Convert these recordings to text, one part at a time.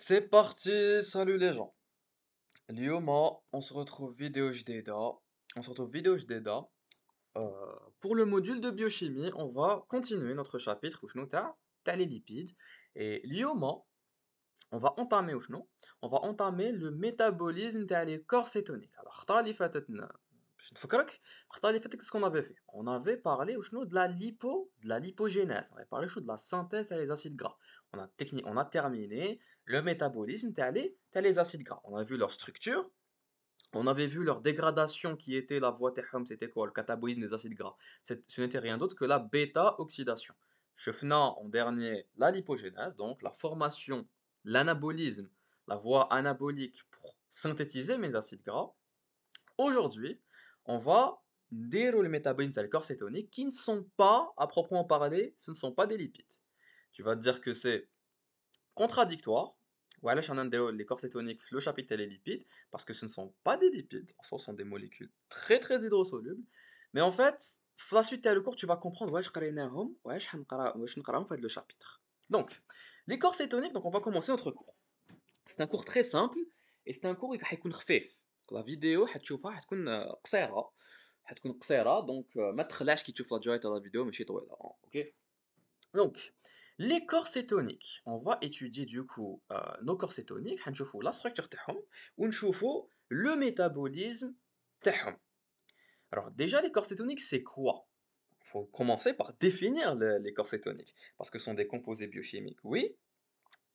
C'est parti, salut les gens. Lyoma, on se retrouve vidéo JDA. On se retrouve vidéo JDA. Pour le module de biochimie, on va continuer notre chapitre où je t'as les lipides. Et Lyoma, on va entamer où on va entamer le métabolisme des corps cétoniques. Alors, باش نفكرك الخطره اللي فاتت qu'est-ce qu'on avait fait? On avait parlé de la lipogénèse. On avait parlé de la synthèse des acides gras. On a terminé le métabolisme t'as les acides gras. On a vu leur structure, on avait vu leur dégradation qui était la voie تاعهم, c'était quoi? Le catabolisme des acides gras. Ce n'était rien d'autre que la bêta-oxydation. شفنا en dernier la lipogénèse, donc la formation, l'anabolisme, la voie anabolique pour synthétiser mes acides gras. Aujourd'hui, on va dérouler le métabolisme des corps cétoniques qui ne sont pas, à proprement parler, ce ne sont pas des lipides. Tu vas te dire que c'est contradictoire. Voilà, je suis les corps cétoniques, le chapitre les lipides, parce que ce ne sont pas des lipides, en soi, ce sont des molécules très très hydrosolubles. Mais en fait, la suite de le cours, tu vas comprendre ouais, je le chapitre. Donc, les corps cétoniques, donc on va commencer notre cours. C'est un cours très simple et c'est un cours qui حيكون خفيف. La vidéo حتشوفها حتكون قصيرة حتكون قصيرة donc ما تخلعش كي تشوف لا durée تاع la vidéo ماشي طويلة OK. Donc les corps cétoniques, on va étudier du coup nos corps cétoniques حنشوفوا la structure تاعهم ونشوفوا le métabolisme تاعهم. Alors déjà les corps cétoniques c'est quoi? Il faut commencer par définir les corps cétoniques parce que ce sont des composés biochimiques. Oui,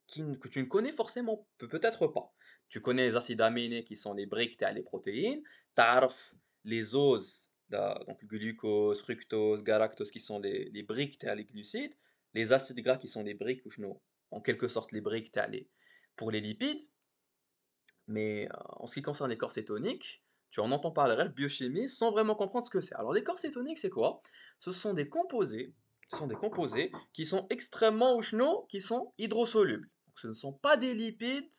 que tu ne connais forcément, peut-être pas. Tu connais les acides aminés qui sont les briques, les protéines. T'arf les oses, donc glucose, fructose, galactose qui sont les briques, les glucides. Les acides gras qui sont les briques, ou en quelque sorte les briques, pour les lipides. Mais en ce qui concerne les corps cétoniques, tu en entends parler de biochimie sans vraiment comprendre ce que c'est. Alors les corps cétoniques, c'est quoi? Ce sont des composés qui sont extrêmement ou qui sont hydrosolubles. Donc ce ne sont pas des lipides,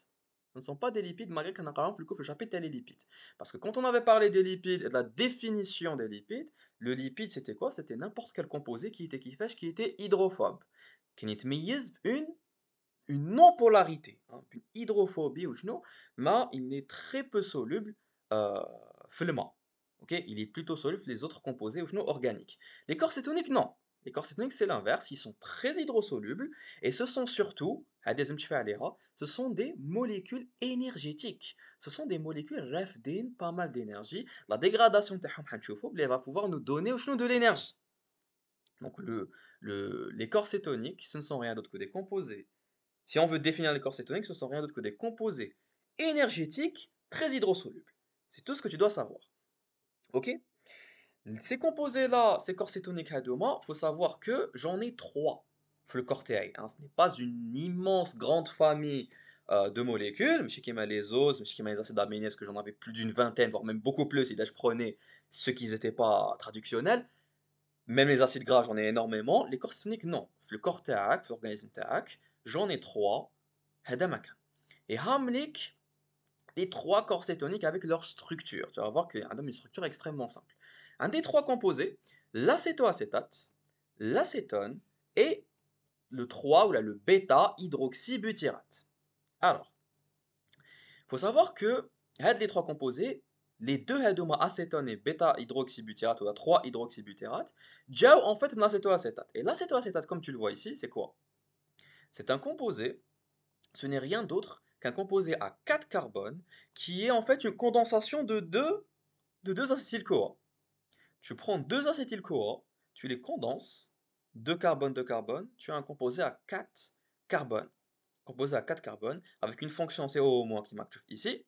malgré qu'on a parlé le chapitre les lipides. Parce que quand on avait parlé des lipides et de la définition des lipides, le lipide c'était quoi? C'était n'importe quel composé qui était hydrophobe. Qui يتميز une non-polarité, hein, une hydrophobie ou non, mais il est très peu soluble finalement. Ok, il est plutôt soluble que les autres composés ou non organiques. Les corps cétoniques, non. Les corps cétoniques, c'est l'inverse, ils sont très hydrosolubles et ce sont surtout, ce sont des molécules énergétiques. Ce sont des molécules rafdin, pas mal d'énergie. La dégradation elle va pouvoir nous donner ou non de l'énergie. Donc les corps cétoniques, ce ne sont rien d'autre que des composés. Si on veut définir les corps cétoniques, ce ne sont rien d'autre que des composés énergétiques très hydrosolubles. C'est tout ce que tu dois savoir. Ok? Ces composés-là, ces corps cétoniques il faut savoir que j'en ai trois. Le cortéae, hein, ce n'est pas une immense grande famille de molécules. Je sais qu'il y a les oses, je sais qu'il y a les acides aminés, parce que j'en avais plus d'une vingtaine, voire même beaucoup plus, si je prenais ceux qui n'étaient pas traductionnels. Même les acides gras, j'en ai énormément. Les corps cétoniques, non. Le corps تاعك, l'organisme تاعك, j'en ai trois. هذا مكان. Et Hamlik, les trois corps cétoniques avec leur structure. Tu vas voir qu'il y a une structure extrêmement simple. Un des trois composés, l'acétoacétate, l'acétone et le 3 ou là, le bêta-hydroxybutyrate. Alors, il faut savoir que les trois composés, les deux hadoma acétone et bêta-hydroxybutyrate ou la 3-hydroxybutyrate, jaou en fait l'acétoacétate. Et l'acétoacétate, comme tu le vois ici, c'est quoi? C'est un composé, ce n'est rien d'autre qu'un composé à 4 carbones qui est en fait une condensation de deux acétyl-CoA. Tu prends deux acétyl-CoA, tu les condenses, 2 carbone, tu as un composé à 4 carbones. Composé à 4 carbones avec une fonction CO- qui marque ici,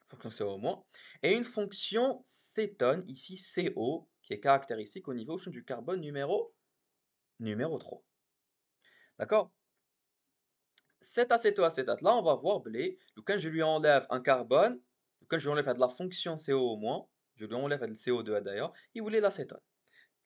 fonction CO-, et une fonction cétone, ici CO, qui est caractéristique au niveau du carbone numéro 3. D'accord? Cet acétoacétate-là, on va voir blé, quand je lui enlève un carbone, quand je lui enlève de la fonction CO-, je lui enlève le CO2 d'ailleurs, il voulait l'acétone.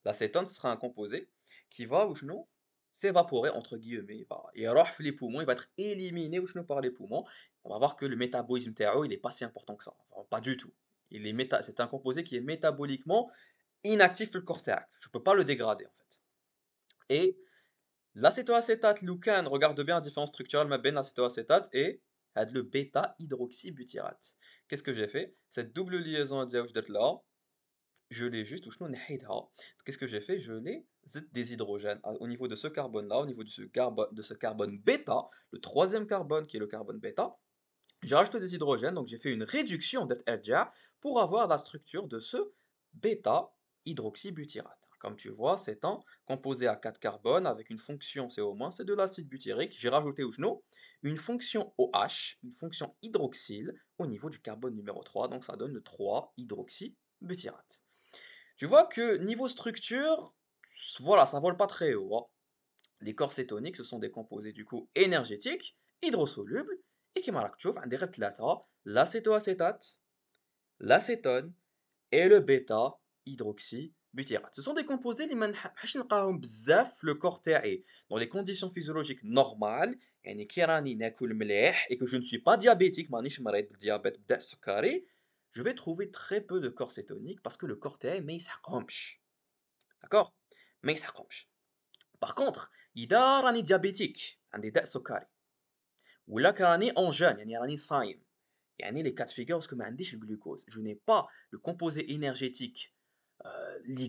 L'acétone, ce sera un composé qui va, ou non, s'évaporer, entre guillemets, il va les poumons, il va être éliminé ou non, par les poumons. On va voir que le métabolisme TAO, il n'est pas si important que ça. Enfin, pas du tout. C'est un composé qui est métaboliquement inactif le corps TAC. Je ne peux pas le dégrader, en fait. Et L'acétoacétate, Lucan, regarde bien la différence structurelle ma ben l'acétoacétate et le bêta-hydroxybutyrate. Qu'est-ce que j'ai fait? Cette double liaison là, je l'ai juste, ou je qu'est-ce que j'ai fait? Je l'ai des hydrogènes au niveau de ce carbone-là, au niveau de ce carbone bêta, le troisième carbone qui est le carbone bêta. J'ai rajouté des hydrogènes, donc j'ai fait une réduction d'ERGA pour avoir la structure de ce bêta-hydroxybutyrate. Comme tu vois, c'est un composé à 4 carbones avec une fonction CO-, c'est de l'acide butyrique. J'ai rajouté une fonction OH, une fonction hydroxyle au niveau du carbone numéro 3, donc ça donne le 3-hydroxybutyrate. Tu vois que niveau structure, voilà, ça vole pas très haut, hein. Les corps cétoniques, ce sont des composés du coup énergétiques, hydrosolubles, et qui راك تشوف عندي غير ثلاثة: l'acétoacétate, l'acétone et le bêta-hydroxybutyrate. Ce sont des composés اللي ما نحبش نلقاهم بزاف le corps تاعي dans les conditions physiologiques normales. يعني كي راني ناكل مليح et que je ne suis pas diabétique, مانيش مريض بالديابète بدا السكري, je vais trouver très peu de corps cétoniques parce que le corps تاعي ما يسحقهمش. D'accord? ما يسحقهمش. Par contre, إذا راني ديابيتيك عندي داء سكري ولا راني انجين يعني راني صايم, يعني les cas de figure parce que ما عنديش الجلوكوز, je n'ai pas le composé énergétique اللي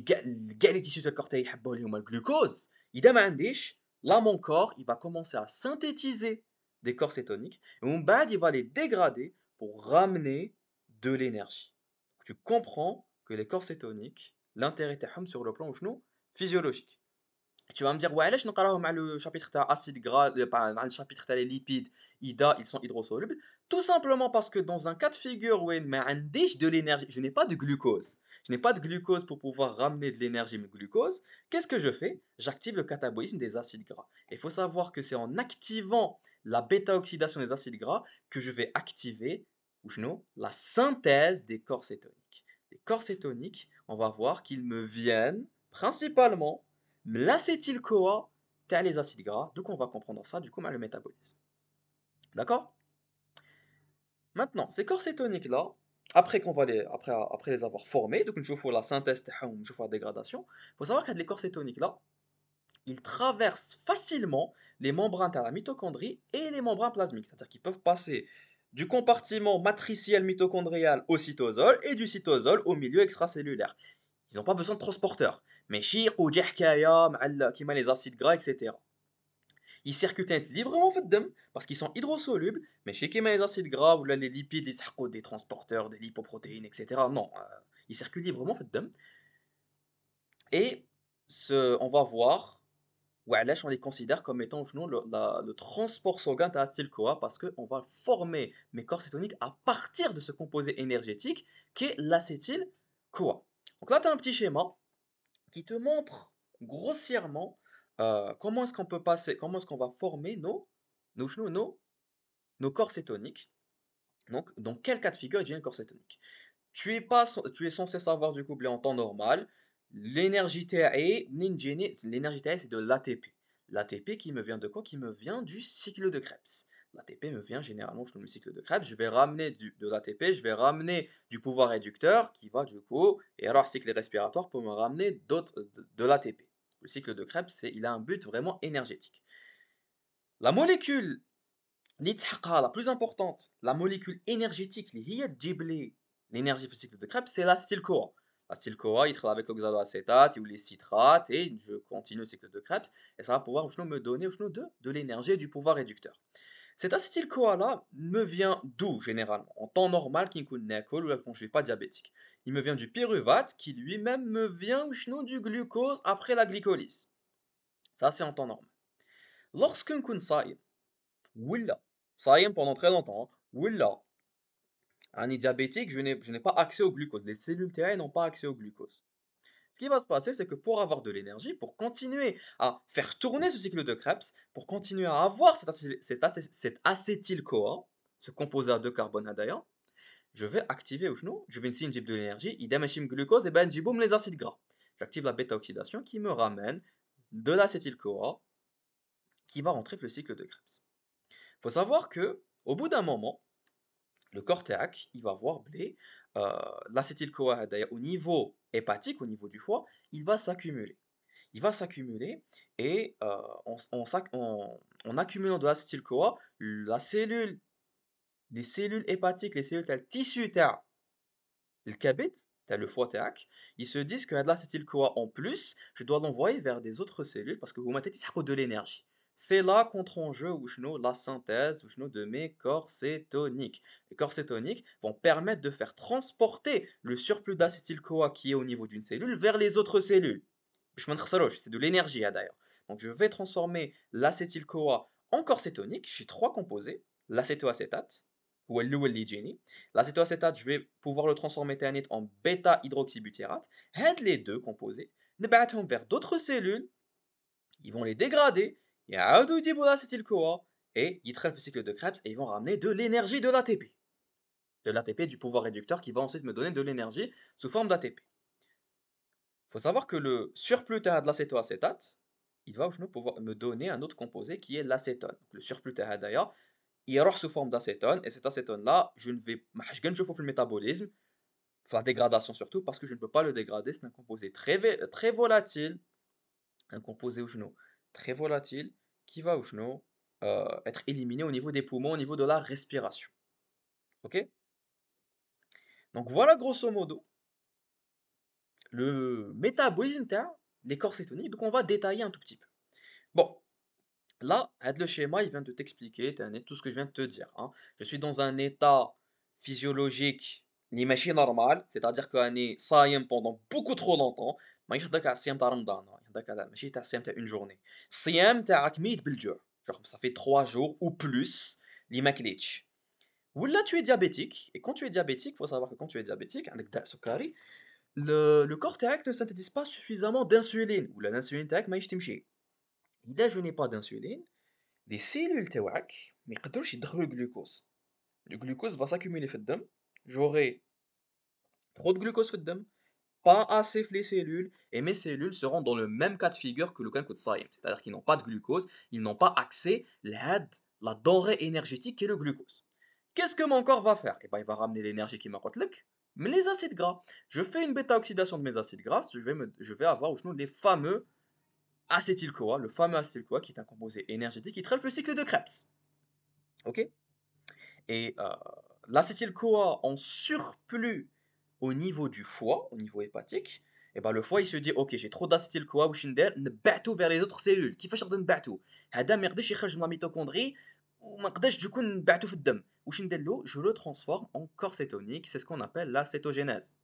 كاع les tissus تاع الكور تاعي يحبوا اللي هما الجلوكوز. إذا ما عنديش, là mon corps il va commencer à synthétiser des corps cétoniques et ومن بعد il va les dégrader pour ramener de l'énergie. Tu comprends que les corps cétoniques, l'intérêt تاعهم sur le plan وشنو physiologique. Tu vas me dire, ouais, là, je نقراهم مع le chapitre تاع acide gras, مع le chapitre تاع les lipides, IDA, ils sont hydrosolubles. Tout simplement parce que dans un cas de figure où ما عنديش de l'énergie, je n'ai pas de glucose. Je n'ai pas de glucose pour pouvoir ramener de l'énergie, mais glucose. Qu'est-ce que je fais? J'active le catabolisme des acides gras. Il faut savoir que c'est en activant la bêta-oxydation des acides gras que je vais activer, ou la synthèse des corps cétoniques. Les corps cétoniques, on va voir qu'ils me viennent principalement l'acétyl-CoA, t'as les acides gras, donc on va comprendre ça du coup le métabolisme. D'accord? Maintenant, ces corps cétoniques-là, après les avoir formés, donc je fais la synthèse, je fais la dégradation, il faut savoir que les corps cétoniques-là, ils traversent facilement les membranes de la mitochondrie et les membranes plasmiques, c'est-à-dire qu'ils peuvent passer du compartiment matriciel mitochondrial au cytosol et du cytosol au milieu extracellulaire. Ils n'ont pas besoin de transporteurs. Mais chir ou djahkaya, qui les acides gras, etc. Ils circulent librement في الدم parce qu'ils sont hydrosolubles, mais chez les acides gras ou là, les lipides, ils des transporteurs, des lipoprotéines, etc. Non, ils circulent librement في الدم. Et on va voir, on les considère comme étant le transport sanguin d'acétyl-CoA parce qu'on va former mes corps cétoniques à partir de ce composé énergétique qui est l'acétyl-CoA. Donc là, tu as un petit schéma qui te montre grossièrement comment est-ce qu'on peut passer, comment est-ce qu'on va former nos, nos, nos corps cétoniques. Donc, dans quel cas de figure il devient un corps cétonique? Tu es censé savoir du coup, en temps normal, l'énergie TAE, l'énergie TAE c'est de l'ATP. L'ATP qui me vient de quoi? Qui me vient du cycle de Krebs. L'ATP me vient généralement le cycle de Krebs. Je vais ramener de l'ATP, je vais ramener du pouvoir réducteur qui va du coup, et alors cycle respiratoire pour me ramener de l'ATP. Le cycle de Krebs, il a un but vraiment énergétique. La molécule la plus importante, la molécule énergétique, l'énergie du cycle de Krebs, c'est l'acétyl-CoA. L'acétyl-CoA, il travaille avec l'oxaloacétate ou les citrates, et je continue le cycle de Krebs, et ça va pouvoir me donner de l'énergie et du pouvoir réducteur. Cet acétyl-CoA-là me vient d'où généralement? En temps normal, qui ou quand je ne suis pas diabétique. Il me vient du pyruvate, qui lui-même me vient du glucose après la glycolyse. Ça, c'est en temps normal. Lorsqu'on est Oula, ça y est pendant très longtemps. Oula, un diabétique, je n'ai pas accès au glucose. Les cellules T n'ont pas accès au glucose. Ce qui va se passer, c'est que pour avoir de l'énergie, pour continuer à faire tourner ce cycle de Krebs, pour continuer à avoir cet acétyl-CoA, ce composé à deux carbones d'ailleurs, je vais activer je vais essayer de l'énergie, il démachime glucose et ben boum les acides gras. J'active la bêta-oxydation qui me ramène de l'acétyl-CoA qui va rentrer le cycle de Krebs. Il faut savoir que au bout d'un moment, le cortéac, il va voir l'acétyl-CoA au niveau hépatique, au niveau du foie, il va s'accumuler. il va s'accumuler et en accumulant de l'acétyl-CoA, les cellules hépatiques, les cellules, le tissu le cabet, le foie تاعك, ils se disent que de l'acétyl-CoA en plus, je dois l'envoyer vers des autres cellules parce que vous mettez de l'énergie. C'est là qu'entre en jeu la synthèse de mes corps cétoniques. Les corps cétoniques vont permettre de faire transporter le surplus d'acétyl-CoA qui est au niveau d'une cellule vers les autres cellules. C'est de l'énergie d'ailleurs. Donc je vais transformer l'acétyl-CoA en corps cétonique. J'ai trois composés, l'acétoacétate, ou l'ouel l'acétoacétate, je vais pouvoir le transformer en bêta-hydroxybutyrate. Les deux composés, نبعثهم vers d'autres cellules, ils vont les dégrader, يعاودوا يجيبوا l'acétyl-CoA et ils traitent le cycle de Krebs et ils vont ramener de l'énergie de l'ATP. De l'ATP, du pouvoir réducteur qui va ensuite me donner de l'énergie sous forme d'ATP. Il faut savoir que le surplus de l'acétoacétate, il va pouvoir me donner un autre composé qui est l'acétone. Le surplus d'ailleurs, il aura sous forme d'acétone, et cet acétone-là, je ne vais pas le métabolisme, la dégradation surtout, parce que je ne peux pas le dégrader, c'est un composé très volatile, un composé très volatile, qui va être éliminé au niveau des poumons, au niveau de la respiration. Ok? Donc voilà grosso modo le métabolisme des corps cétoniques, donc on va détailler un tout petit peu. Bon, là, le schéma, il vient de t'expliquer tout ce que je viens de te dire, hein. Je suis dans un état physiologique ni machine normal, c'est-à-dire qu'on est saïm pendant beaucoup trop longtemps. ما يخدك على الصيام تاع رمضان، يخدك على ماشي تاع الصيام تاع une journée. الصيام تاعك ميت بالجوع. Genre, ça fait 3 jours ou plus اللي ما كليتش. Ou là, tu es diabétique, et quand tu es diabétique, il faut savoir que quand tu es diabétique, عندك داء سكري, le corps تاعك ne synthétise pas suffisamment d'insuline, ou l'insuline تاعك ما يشتمشي. إذا je n'ai pas d'insuline, les cellules تاعك ما يقدروش يدخلوا الجلوكوز. Le glucose va s'accumuler في الدم. J'aurai trop de glucose في الدم, pas assez les cellules, et mes cellules seront dans le même cas de figure que le cas de Saïm. C'est-à-dire qu'ils n'ont pas de glucose, ils n'ont pas accès à la denrée énergétique qui est le glucose. Qu'est-ce que mon corps va faire? Eh ben, il va ramener l'énergie qui m'a cotelek, mais les acides gras. Je fais une bêta-oxydation de mes acides gras, je vais avoir les fameux acétyl-CoA, le fameux acétyl-CoA qui est un composé énergétique qui traite le cycle de Krebs. Ok? Et l'acétyl-CoA en surplus au niveau du foie, au niveau hépatique, et ben le foie il se dit ok j'ai trop d'acétyl-CoA واش ندير نبعثو vers les autres cellules كيفاش نقدر نبعثو هذا ما يقدرش يخرج من la mitochondrie وما نقدرش du coup نبعثو في الدم واش ندير له je le transforme en corps cétonique, c'est ce qu'on appelle la cétogénèse.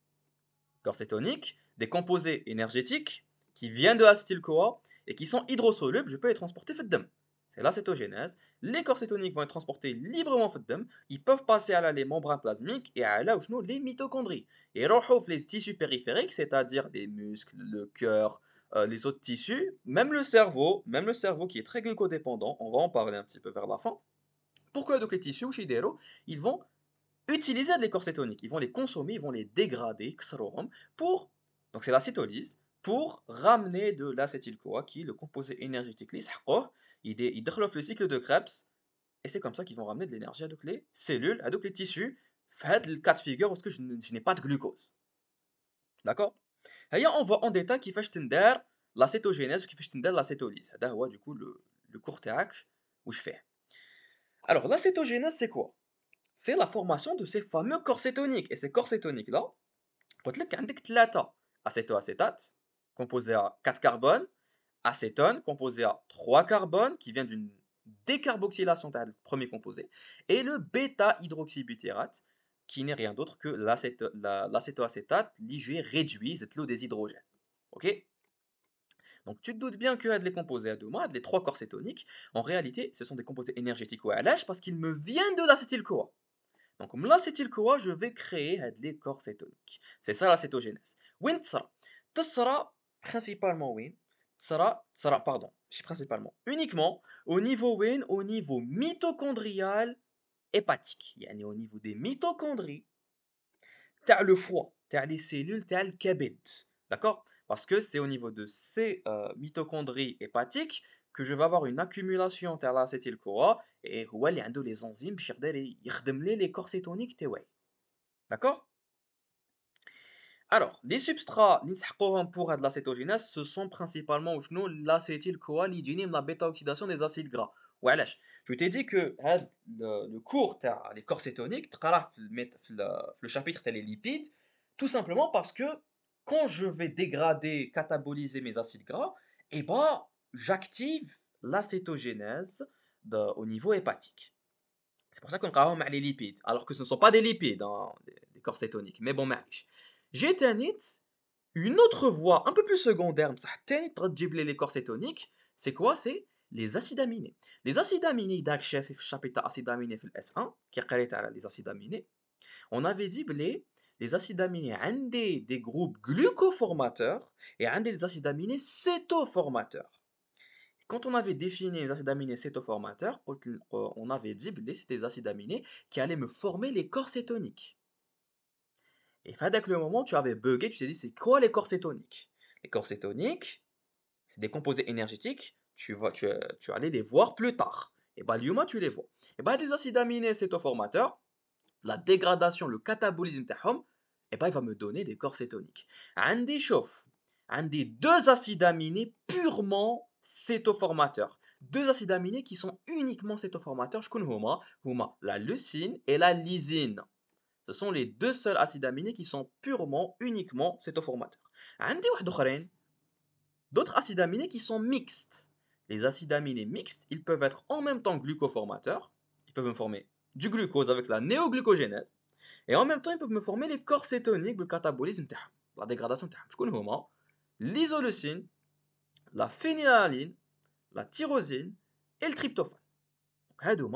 Corps cétonique, des composés énergétiques qui viennent de l'acétyl-CoA et qui sont hydrosolubles, je peux les transporter في الدم. C'est la cétogénèse. Les corps cétoniques vont être transportés librement في الدم, ils peuvent passer à les membranes plasmiques et à les mitochondries. Et les tissus périphériques, c'est-à-dire les muscles, le cœur, les autres tissus, même le cerveau qui est très glucodépendant, on va en parler un petit peu vers la fin. Pourquoi donc les tissus, ils vont utiliser les corps cétoniques, ils vont les consommer, ils vont les dégrader, pour, donc c'est l'acétolyse, pour ramener de l'acétyl-CoA, qui est le composé énergétique, il développe le cycle de Krebs, et c'est comme ça qu'ils vont ramener de l'énergie à les cellules, à les tissus, fait le cas de figure parce que je n'ai pas de glucose. D'accord? Et on voit en détail qui fait la cétogénèse ou qui fait l'acétolyse. C'est du coup le court théâtre où je fais. Alors, l'acétogénèse, c'est quoi? C'est la formation de ces fameux corps cétoniques. Et ces corps cétoniques-là, قلت لك عندك 3 acétoacétate, composé à 4 carbones, acétone, composé à 3 carbones, qui vient d'une décarboxylation du premier composé, et le bêta-hydroxybutyrate, qui n'est rien d'autre que l'acétoacétate ligé réduit, c'est l'eau des hydrogènes. Ok? Donc tu te doutes bien que les composés à deux mois, les 3 corps cétoniques, en réalité, ce sont des composés énergétiques ou LH parce qu'ils me viennent de l'acétyl-CoA. Donc, l'acétyl-CoA, je vais créer les corps cétoniques. C'est ça la cétogénèse. Où sera principalement pardon, principalement, uniquement au niveau mitochondrial hépatique. Yani au niveau des mitochondries, t'as le foie, t'as les cellules, t'as le cabet. D'accord? Parce que c'est au niveau de ces mitochondries hépatiques que je vais avoir une accumulation de l'acétyl-CoA et هو اللي عنده les enzymes باش يقدر يخدم لي les corps cétoniques تاعي. D'accord? Alors, les substrats اللي نسحقوهم pour de l'acétogénèse, ce sont principalement وشنو l'acétyl-CoA اللي يجيني من la bêta-oxydation des acides gras. وعلاش؟ Je t'ai dit que le cours تاع les corps cétoniques تقراه في le chapitre تاع les lipides, tout simplement parce que quand je vais dégrader, cataboliser mes acides gras, eh ben, j'active l'acétogénèse au niveau hépatique. C'est pour ça qu'on parle les lipides, alors que ce ne sont pas des lipides, hein, des corps cétoniques. Mais bon, معليش. J'ai une autre voie un peu plus secondaire, بصح تاني تجيب لي les corps cétoniques, c'est quoi? C'est les acides aminés. Les acides aminés, داك شافي في الشابيتر acides aminés في S1, qui قريت على les acides aminés, on avait dit les acides aminés عندي des groupes glucoformateurs et عندي des acides aminés cétoformateurs. Quand on avait défini les acides aminés cétoformateurs, on avait dit que c'était des acides aminés qui allaient me former les corps cétoniques. Et avec le moment, tu avais bugué, tu t'es dit, c'est quoi les corps cétoniques? Les corps cétoniques, c'est des composés énergétiques, tu allais les voir plus tard. Et bien, l'humain, tu les vois. Et bien, les acides aminés cétoformateurs, la dégradation, le catabolisme, et ben, il va me donner des corps cétoniques. عندي شوف, عندي deux acides aminés purement cétoformateurs. Deux acides aminés qui sont uniquement cétoformateurs. شكون هما la leucine et la lysine. Ce sont les deux seuls acides aminés qui sont purement, uniquement cétoformateurs. عندي واحد اخرين, d'autres acides aminés qui sont mixtes. Les acides aminés mixtes, ils peuvent être en même temps glucoformateurs, ils peuvent me former du glucose avec la néoglucogénèse, et en même temps, ils peuvent me former les corps cétoniques, le catabolisme, la dégradation. Je connais l'isoleucine, la phénylalanine, la tyrosine et le tryptophane.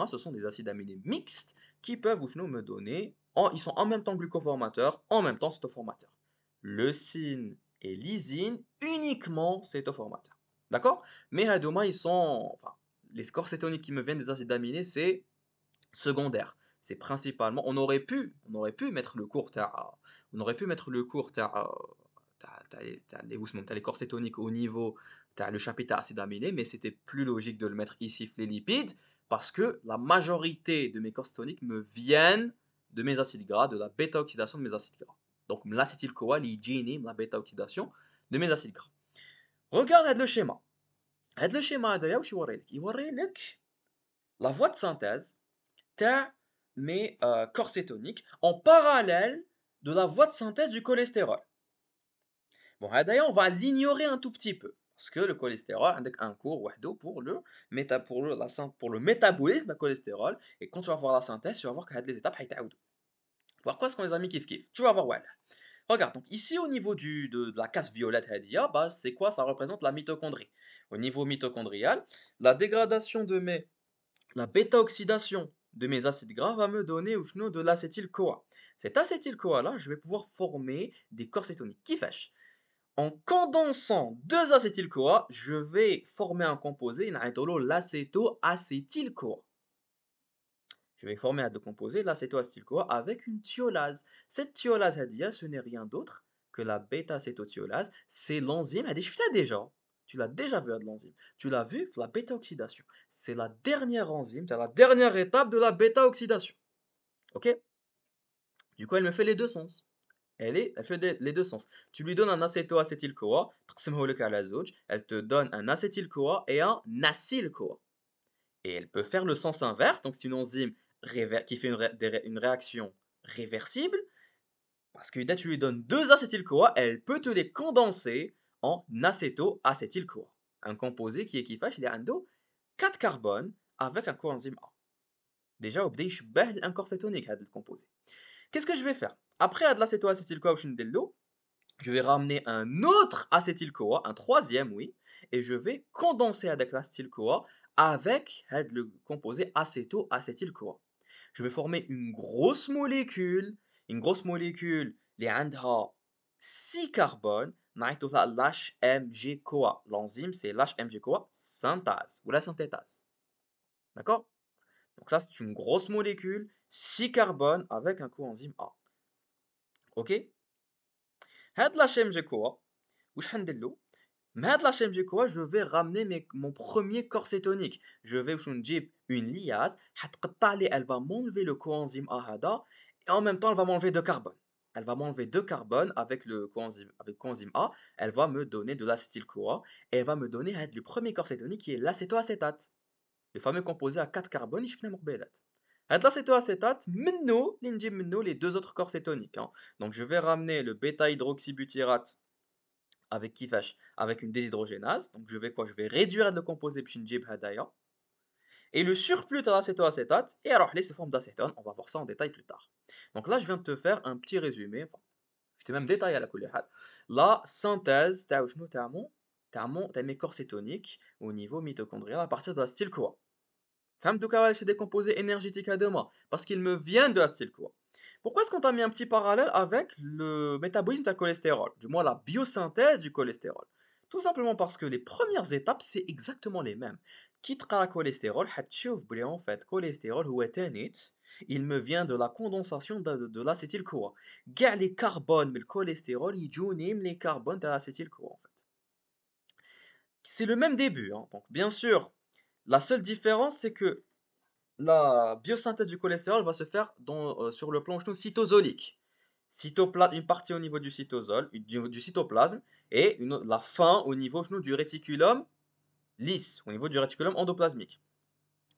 Ce sont des acides aminés mixtes qui peuvent me donner, ils sont en même temps glucoformateurs, en même temps cétoformateurs. Leucine et lysine, uniquement cétoformateurs. D'accord? Mais ils sont, enfin, les corps cétoniques qui me viennent des acides aminés, c'est secondaire. C'est principalement, on aurait pu mettre le cours, on aurait pu mettre le cours, les corps cétoniques au niveau, le chapitre acides aminés, mais c'était plus logique de le mettre ici, les lipides, parce que la majorité de mes corps cétoniques me viennent de mes acides gras, de la bêta-oxydation de mes acides gras. Donc, l'acétyl-CoA, l'hygiène, la bêta-oxydation de mes acides gras. Regarde le schéma. Le schéma, il la voie de synthèse mes corps cétoniques en parallèle de la voie de synthèse du cholestérol. Bon, d'ailleurs, on va l'ignorer un tout petit peu. Parce que le cholestérol, avec un cours pour le métabolisme du cholestérol. Et quand tu vas voir la synthèse, tu vas voir que les étapes vont pourquoi est-ce qu'on les a mis kiff kiff? Tu vas voir, ouais. Regarde, donc ici au niveau de la case violette, bah, c'est quoi? Ça représente la mitochondrie. Au niveau mitochondrial, la dégradation la bêta-oxydation de mes acides gras va me donner de l'acétyl-CoA. Cet acétyl-CoA là, je vais pouvoir former des corps cétoniques. Qui fait? En condensant deux acétyl-CoA, je vais former un composé, l'acéto-acétyl-CoA. Je vais former un composé, l'acéto-acétyl-CoA, avec une thiolase. Cette thiolase, ce n'est rien d'autre que la bêta-acétothiolase. C'est l'enzyme, tu l'as déjà vu de l'enzyme. Tu l'as vu, la bêta-oxydation. C'est la dernière enzyme, c'est la dernière étape de la bêta-oxydation. Ok? Du coup, elle me fait les deux sens. Elle fait les deux sens. Tu lui donnes un acéto-acétyl-CoA, elle te donne un acétyl-CoA et un acyl-CoA. Et elle peut faire le sens inverse, donc c'est une enzyme qui fait une réaction réversible, parce que dès que tu lui donnes deux acétyl-CoA, elle peut te les condenser en acéto-acétyl-CoA. Un composé qui est équivalent, il est عنده 4 carbones avec un coenzyme A. Déjà, il y un corps cétonique, le composé. Qu'est-ce que je vais faire? Après de l'acéto-acétyl-CoA, je vais ramener un autre acétyl-CoA, un troisième, oui, et je vais condenser avec l'acétyl-CoA avec le composé acéto-acétyl-CoA. Je vais former une grosse molécule qui a 6 carbones, l'HMG-CoA. L'enzyme, c'est l'HMG-CoA synthase ou la synthétase. D'accord? Donc ça, c'est une grosse molécule, 6 carbones avec un coenzyme A. Ok? هاد l'HMG-CoA, واش حنديرلو؟ من هاد l'HMG-CoA, je vais ramener mon premier corps cétonique. Je vais نجيب une liase, elle va m'enlever le coenzyme A hada, et en même temps, elle va m'enlever 2 carbones. elle va m'enlever deux carbones avec le coenzyme A, elle va me donner de l'acétyl-CoA, et elle va me donner le premier corps cétonique qui est l'acétoacétate. Le fameux composé à 4 carbones, il morbelat. L'acétoacétate, maintenant, les deux autres corps cétoniques, hein. Donc je vais ramener le bêta-hydroxybutyrate avec kifash, avec une déshydrogénase. Donc je vais quoi? Je vais réduire le composé bchinjib hadaya. Et le surplus de l'acétoacétate, et alors les sous forme d'acétone, on va voir ça en détail plus tard. Donc là, je viens de te faire un petit résumé, enfin, je t'ai même détaillé à la couleur. La synthèse, t'as mes corps cétoniques au niveau mitochondrial à partir de l'acétyl-CoA. فهمتوا c'est des composés énergétiques à deux mois parce qu'ils me viennent de l'acétyl-CoA. Pourquoi est-ce qu'on t'a mis un petit parallèle avec le métabolisme du cholestérol, du moins la biosynthèse du cholestérol? Tout simplement parce que les premières étapes, c'est exactement les mêmes. Quitte à la cholestérol, en fait, cholestérol ou il me vient de la condensation de l'acétyl-CoA. Gars les carbones, mais le cholestérol, ils jouent les carbones de l'acétyl-CoA en fait. C'est le même début, hein. Donc bien sûr, la seule différence, c'est que la biosynthèse du cholestérol va se faire sur le plan cytosolique. Une partie au niveau du cytosol, du cytoplasme, et la fin au niveau du réticulum lisse, au niveau du réticulum endoplasmique.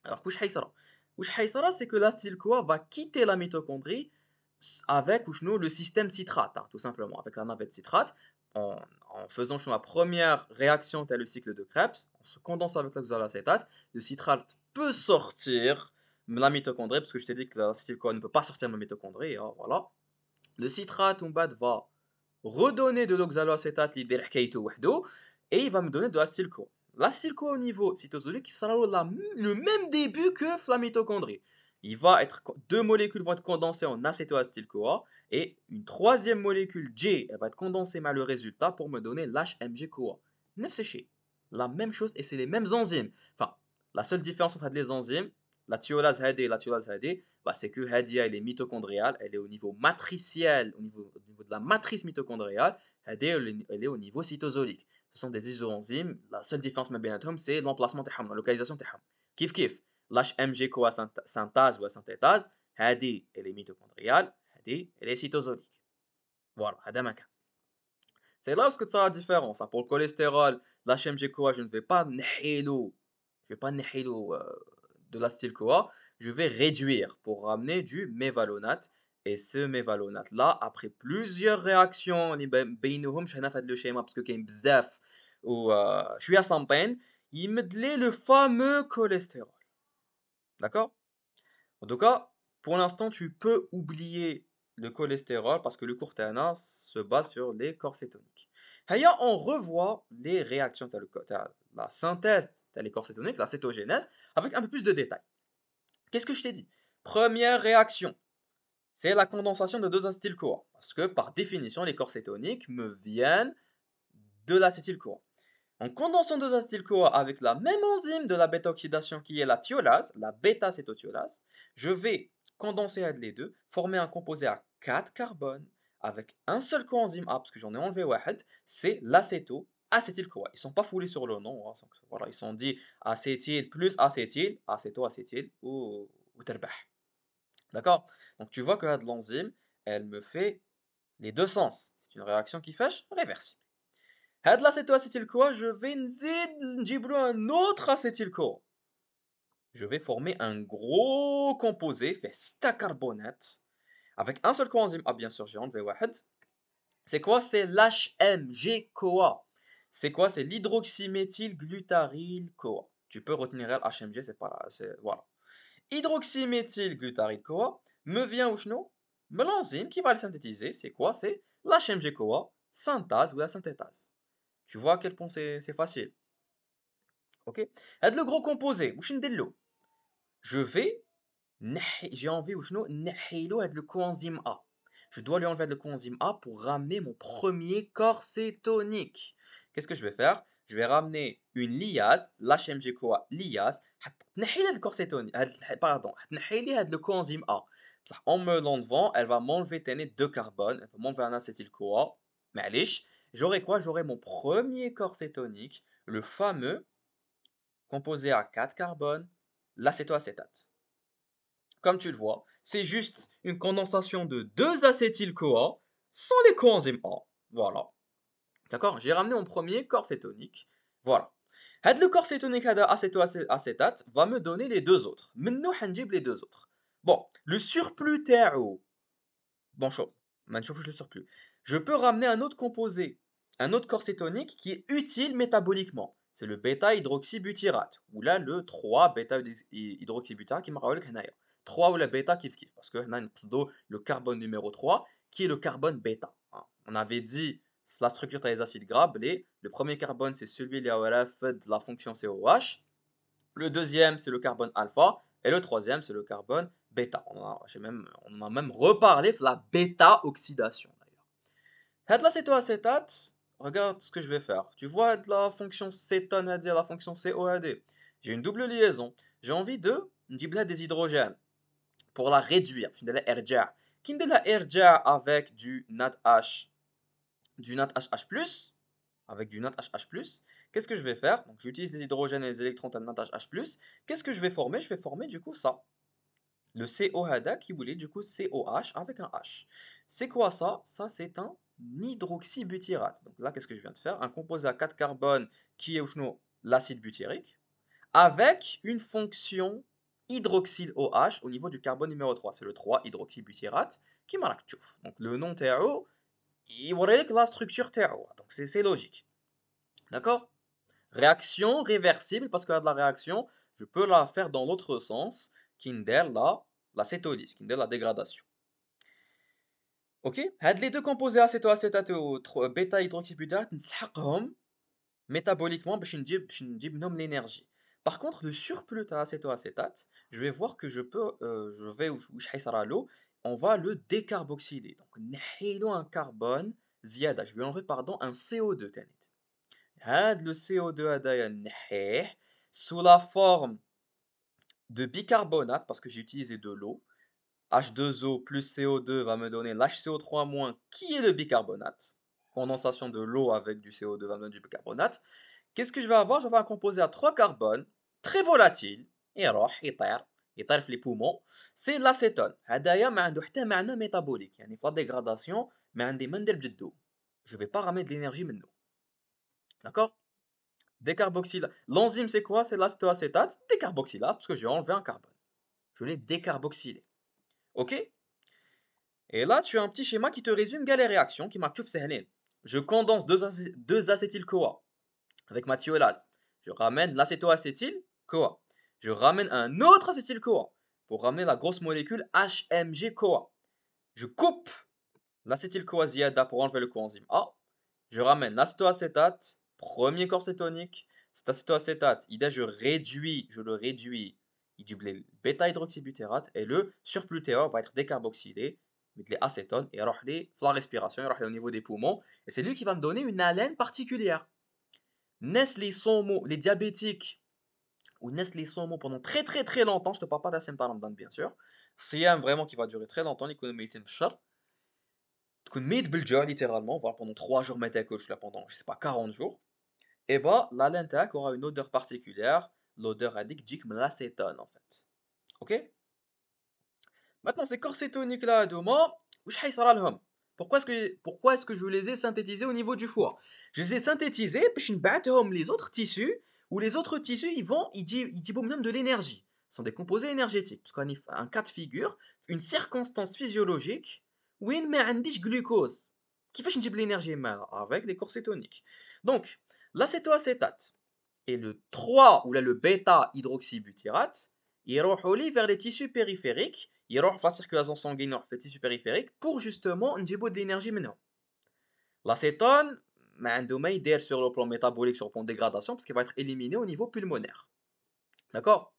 Alors, c'est que l'acétyl-CoA va quitter la mitochondrie avec le système citrate, hein, tout simplement, avec la navette citrate, en faisant la première réaction telle le cycle de Krebs, on se condense avec l'oxalacétate, le citrate peut sortir de la mitochondrie, parce que je t'ai dit que l'acétyl-CoA ne peut pas sortir de la mitochondrie, hein, voilà. Le citrate, va redonner de l'oxaloacétate, et il va me donner de l'acétyl-CoA. L'acétyl-CoA au niveau cytosolique, ça sera le même début que la mitochondrie. Deux molécules vont être condensées en acétoacétyl-CoA et une troisième molécule J, elle va être condensée mais le résultat pour me donner l'HMG-CoA. La même chose et c'est les mêmes enzymes. Enfin, la seule différence entre les enzymes, la thiolase HD et la thiolase HD, c'est que Hadia elle est mitochondriale, elle est au niveau matriciel, au niveau de la matrice mitochondriale, Hadia elle est au niveau cytosolique. Ce sont des isoenzymes, la seule différence c'est l'emplacement la localisation kif kif. L'HMG CoA synthase ou synthétase, Hadi elle est mitochondriale, Hadi elle est cytosolique. Voilà, Hada Maka. C'est là où ça sera la différence, hein. Pour le cholestérol, l'HMG CoA, je ne vais pas de l'acétyl-CoA, je vais réduire pour ramener du mévalonate. Et ce mévalonate là, après plusieurs réactions, بينهم شحال fait le schéma parce que كاين بزاف ou شويه صامتين يمد le fameux cholestérol. D'accord? En tout cas, pour l'instant, tu peux oublier le cholestérol parce que le cours TNA se base sur les corps cétoniques. Haya, on revoit les réactions, la synthèse, les corps cétoniques, la cétogénèse, avec un peu plus de détails. Qu'est-ce que je t'ai dit? Première réaction, c'est la condensation de deux acétyl-CoA. Parce que par définition, les corps cétoniques me viennent de l'acétyl-CoA. En condensant deux acétyl-CoA avec la même enzyme de la bêta-oxydation qui est la thiolase, la bêta-cétothiolase, je vais condenser les deux, former un composé à 4 carbones avec un seul coenzyme A, parce que j'en ai enlevé wahed, c'est l'acéto-acétyl-CoA. Ils ne sont pas foulés sur le nom, hein, voilà, ils sont dit acétyl plus acétyl, acéto-acétyl ou terbah. D'accord? Donc tu vois que l'enzyme, elle me fait les deux sens. C'est une réaction qui fâche réversible. Had l'acétoacétyl-CoA, je vais nجيب un autre acétyl-CoA. Je vais former un gros composé fait stacarbonate avec un seul coenzyme. Ah bien sûr, j'ai enlevé واحد. C'est quoi? C'est l'HMG-CoA. C'est quoi? C'est l'hydroxyméthylglutaryl-CoA. Tu peux retenir l'HMG, c'est pas là, voilà. Hydroxyméthylglutaryl-CoA me vient où chno? Mais l'enzyme qui va le synthétiser, c'est quoi? C'est l'HMG-CoA synthase ou la synthétase. Tu vois à quel point c'est facile. Ok? Le gros composé, je vais, j'ai envie le coenzyme A. Je dois lui enlever le coenzyme A pour ramener mon premier corps cétonique. Qu'est-ce que je vais faire? Je vais ramener une liase, l'HMG-CoA liase, le corps cétonique, pardon, le coenzyme A. En me l'enlevant, elle va m'enlever deux carbones, elle va m'enlever un acétyl-CoA. معليش, j'aurai quoi? J'aurai mon premier corps cétonique, le fameux composé à 4 carbones, l'acétoacétate. Comme tu le vois, c'est juste une condensation de deux acétyl-CoA sans les coenzymes A. Voilà. D'accord? J'ai ramené mon premier corps cétonique. Voilà. Le corps cétonique acétate va me donner les deux autres. Maintenant, هنجيب les deux autres. Bon, le surplus تاعو. Bon, chaud. Maintenant, je le surplus. Je peux ramener un autre composé, un autre corps cétonique qui est utile métaboliquement. C'est le bêta-hydroxybutyrate, ou là le 3 bêta-hydroxybutyrate qui m'a rappelé que 3 ou la bêta kif kif, parce que le carbone numéro 3 qui est le carbone bêta. Hein. On avait dit la structure des acides gras, le premier carbone c'est celui qui a fait de la fonction COH, le deuxième c'est le carbone alpha, et le troisième c'est le carbone bêta. On a même reparlé de la bêta-oxydation d'ailleurs. Cette l'acétoacétate, regarde ce que je vais faire. Tu vois de la fonction cétone à la fonction COAD. J'ai une double liaison. J'ai envie de djibla des hydrogènes pour la réduire. Je vais la RJA. Qui de la RJA avec du NADH, du NADHH+, avec du NADHH+, qu'est-ce que je vais faire? Donc j'utilise des hydrogènes et des électrons de NADHH+. Qu'est-ce que je vais former? Je vais former du coup ça. Le COHADA qui voulait du coup COH avec un H. C'est quoi ça? Ça c'est un hydroxybutyrate. Donc là qu'est-ce que je viens de faire? Un composé à 4 carbones qui est l'acide butyrique avec une fonction hydroxyle OH au niveau du carbone numéro 3. C'est le 3 hydroxybutyrate qui m'a l'actiouf. Donc le nom TAO, il aurait la structure TAO. Donc c'est logique. D'accord? Réaction réversible parce qu'il y a de la réaction, je peux la faire dans l'autre sens, qui est la cétolyse, qui est la dégradation. Ok? Les deux composés acétoacétate ou bêta-hydroxybutyrate, نسحقهم métaboliquement باش نجيب منهم l'énergie. Par contre, le surplus d'acétoacétate, je vais voir que وش حيصرى له, on va le décarboxyler. Donc نحيلو un carbone زيادة, je vais enlever pardon un CO2 تاني. Le CO2 هذايا نحيه sous la forme de bicarbonate parce que j'ai utilisé de l'eau. H2O plus CO2 va me donner l'HCO3- qui est le bicarbonate. Condensation de l'eau avec du CO2 va me donner du bicarbonate. Qu'est-ce que je vais avoir? Je vais avoir un composé à 3 carbones, très volatile, يطير في les poumons. C'est l'acétone. هذايا ما عنده حتى معنى métabolique. يعني في la dégradation ما عندي ما ندير بجدو. Je vais pas ramener de l'énergie maintenant. D'accord? Décarboxylase. L'enzyme, c'est quoi? C'est l'acétoacétate. Décarboxylase, parce que j'ai enlevé un carbone. Je l'ai décarboxylé. Ok? Et là, tu as un petit schéma qui te résume les réactions qui marquent Sehlen. Je condense deux acétyl-CoA avec ma thiolase. Je ramène l'acétoacétyl-CoA. Je ramène un autre acétyl-CoA pour ramener la grosse molécule HMG-CoA. Je coupe l'acétyl-CoA ziada pour enlever le coenzyme A. Je ramène l'acétoacétate, premier corps cétonique. Cet acétoacétate, je le réduis, il dit bêta-hydroxybutérate et le surplus TO va être décarboxylé, mettre les acétones et alors la respiration, il au niveau des poumons et c'est lui qui va me donner une haleine particulière. Naissent les SOMO, les diabétiques, ou naissent les SOMO pendant très très très longtemps, je te parle pas d'Asim Taramdan bien sûr, c'est un vraiment qui va durer très longtemps, l'économie est char. تكون ميت بالجوع littéralement, voire pendant 3 jours ما تاكلش là pendant je sais pas 40 jours. Et bah la lentac aura une odeur particulière, l'odeur هذيك تجيك من l'acétone en fait. OK? Maintenant ces corps cétoniques là هادوما واش حيصرى لهم؟ Pourquoi est-ce que je les ai synthétisés au niveau du foie? Je les ai synthétisés باش نبعثهم les autres tissus où les autres tissus ils يجيبوا منهم de l'énergie. Ce sont des composés énergétiques parce qu'on a un cas de figure, une circonstance physiologique وين ما عنديش glucose. كيفاش نجيب l'énergie avec les corps cétoniques. Donc l'acétoacétate et le 3 ou là le bêta hydroxybutyrate يروحوا لي vers les tissus périphériques, يروح في la circulation sanguine يروح في les tissus périphériques pour justement نجيبوا de l'énergie منهم. L'acétone ما عنده ما يدير sur le plan métabolique, sur le plan dégradation parce qu'il va être éliminé au niveau pulmonaire. D'accord?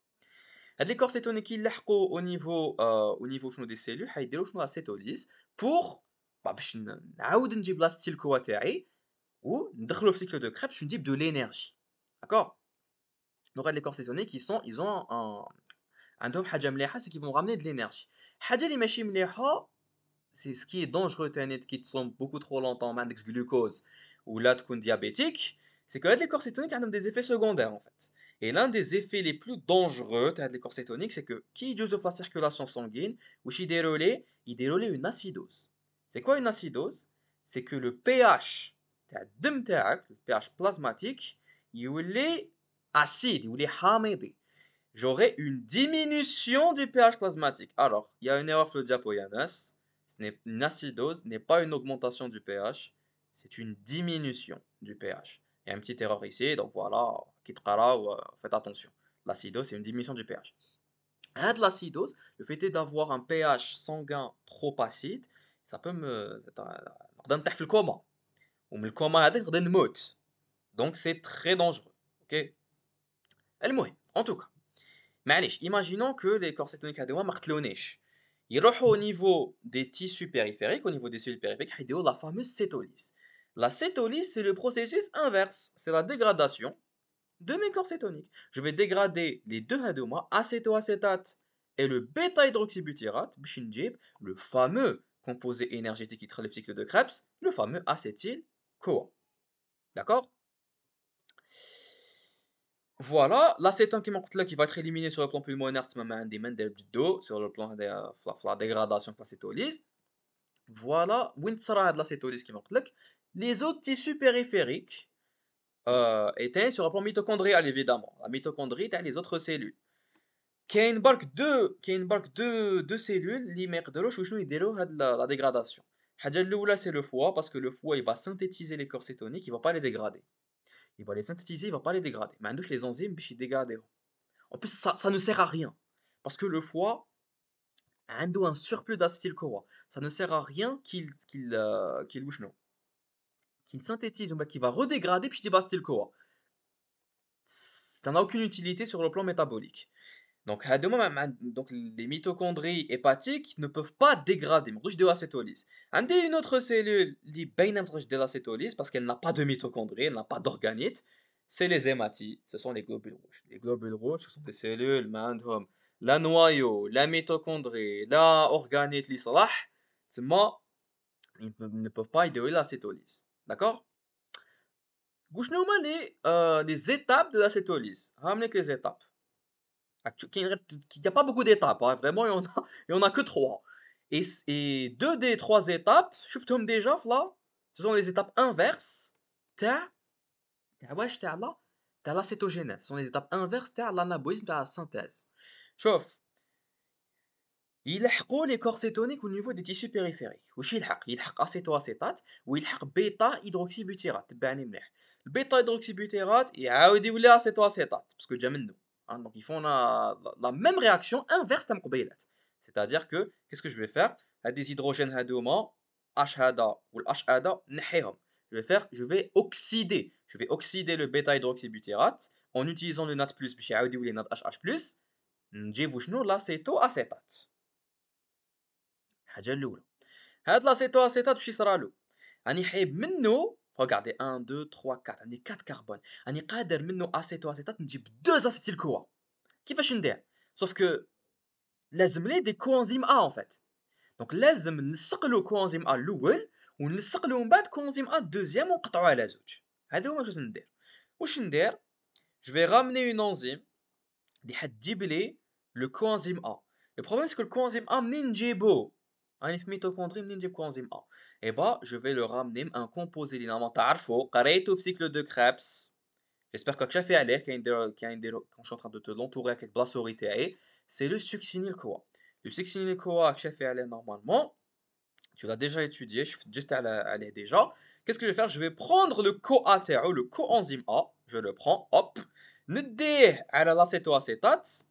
هاد les corps cétoniques يلحقوا au niveau شنو des cellules حيديروا شنو la cétolyse pour باش نعاود نجيب l'acétyl CoA تاعي وندخلو في cycle de Krebs باش نجيب de l'énergie. D'accord? Donc les corps cétoniques ils ont عندهم حاجة مليحة c'est qu'ils vont ramener de l'énergie. حاجة اللي ماشي مليحة c'est ce qui est dangereux تاني qui te sont beaucoup trop longtemps ما عندكش glucose ou là تكون diabétique, c'est que les corps cétoniques ont des effets secondaires en fait. Et l'un des effets les plus dangereux des corps cétoniques c'est que qui utilise la circulation sanguine ou يديروا لي une acidose. C'est quoi une acidose? C'est que le pH تاع الدم تاعك, le pH plasmatique, يولي acide, يولي حامضي. J'aurai une diminution du pH plasmatique. Alors, il y a une erreur sur le diapo, Yanas. Une acidose n'est pas une augmentation du pH, c'est une diminution du pH. Il y a une petite erreur ici, donc voilà, faites attention. L'acidose, c'est une diminution du pH. De l'acidose, le fait est d'avoir un pH sanguin trop acide, ça peut me نقدر نطيح في الكوما ومن الكوما هذاك نقدر نموت. Donc c'est très dangereux. OK. المهم en tout cas معليش imaginons que les corsets toniques هذوما ما قتلونيش يروحوا au niveau des tissus périphériques, au niveau des cellules périphériques يديروا la fameuse cétolyse. La cétolyse, c'est le processus inverse, c'est la dégradation de mes corps cétoniques. Je vais dégrader les deux hadoma, acétoacétate et le bêta-hydroxybutyrate, bchinjib, le fameux composé énergétique qui traite le cycle de Krebs, le fameux acétyl-CoA. D'accord? Voilà, l'acétone qui manque là, qui va être éliminé sur le plan pulmonaire, sur le plan de la dégradation de l'acétolyse. Voilà, Winsara de l'acétolyse qui manque là. Les autres tissus périphériques étaient sur le plan mitochondrial, évidemment. La mitochondrie, t'as les autres cellules. كاين برك deux cellules اللي ما يقدروش وشنو يديروا هاد la dégradation. الحاجة الأولى c'est le foie parce que le foie il va synthétiser les corps cétoniques, il va pas les dégrader. Il va les synthétiser, il va pas les dégrader. ما عندوش les enzymes باش يديغاديهم. En plus ça ne sert à rien parce que le foie عنده un surplus d'acétyl-CoA. Ça ne sert à rien qu'il synthétise ou qu'il va redégrader puis il acétyl-CoA. Ça n'a aucune utilité sur le plan métabolique. Donc, les mitochondries hépatiques ne peuvent pas dégrader. Mais de l'acétolyse. Une autre cellule qui de l'acétolyse parce qu'elle n'a pas de mitochondries, elle n'a pas d'organites, c'est les hématies. Ce sont les globules rouges. Les globules rouges, ce sont des cellules, la noyau, la mitochondrie, la organite, l'islah, ils ne peuvent pas idéoler l'acétolyse. D'accord? Les étapes de l'acétolyse. Ramenez que les étapes. Il n'y a pas beaucoup d'étapes, hein. Vraiment, il y en a que trois. Et deux des trois étapes, je trouve déjà là, ce sont les étapes inverses de l'acétogénèse. Ce sont les étapes inverses de l'anabolisme, de la synthèse. شوف يلحقوا les corps cétoniques au niveau des tissus périphériques. واش يلحق acétoacétate ويلحق بيتا hydroxybutyrate. تبعني مليح. البيتا hydroxybutyrate يعاود يولي acétoacétate parce que جا منه. Hein, donc ils font la même réaction inverse تاع مقبيلات. C'est-à-dire que qu'est-ce que je vais faire? des hydrogènes هادوما H هذا والH هذا نحيهم. Je vais oxyder le bêta hydroxybutyrate en utilisant le NAD+ باش يعاود يولي NAD HH+. نجيبو شنو l'acétoacétate. الحاجه الاولى هاد l'acétoacétate واش يصرالو راني حايب منه regardez 1 2 3 4 عندي 4 كربون راني قادر منه acétoacétate نجيب 2 acétyl CoA كيفاش ندير sauf que لازم لي دي كوانزيم A en fait donc لازم نلصق له كوانزيم A الاول ونلصق له من بعد كوانزيم A الدوزيام ونقطعوا على زوج هذا هو واش ندير je vais ramener une enzyme اللي حتجيب لي le coenzyme A. Le problème c'est que le coenzyme A منين نجيبو راني في ميتوكوندري منين نجيب coenzyme A et bah je vais le ramener un composé اللي نورمالمون تعرفو قريتو في cycle de Krebs. J'espère que كشافي عليه كاين quand je suis en train de te l'entourer avec بلاصوري تاعي c'est le succinyl CoA. Le succinyl CoA كشافي عليه normalement tu l'as déjà étudié, je suis juste allé déjà. Qu'est-ce que je vais faire? Je vais prendre le CoA تاعو le coenzyme A, je le prends, hop, نديه على l'acétoacétate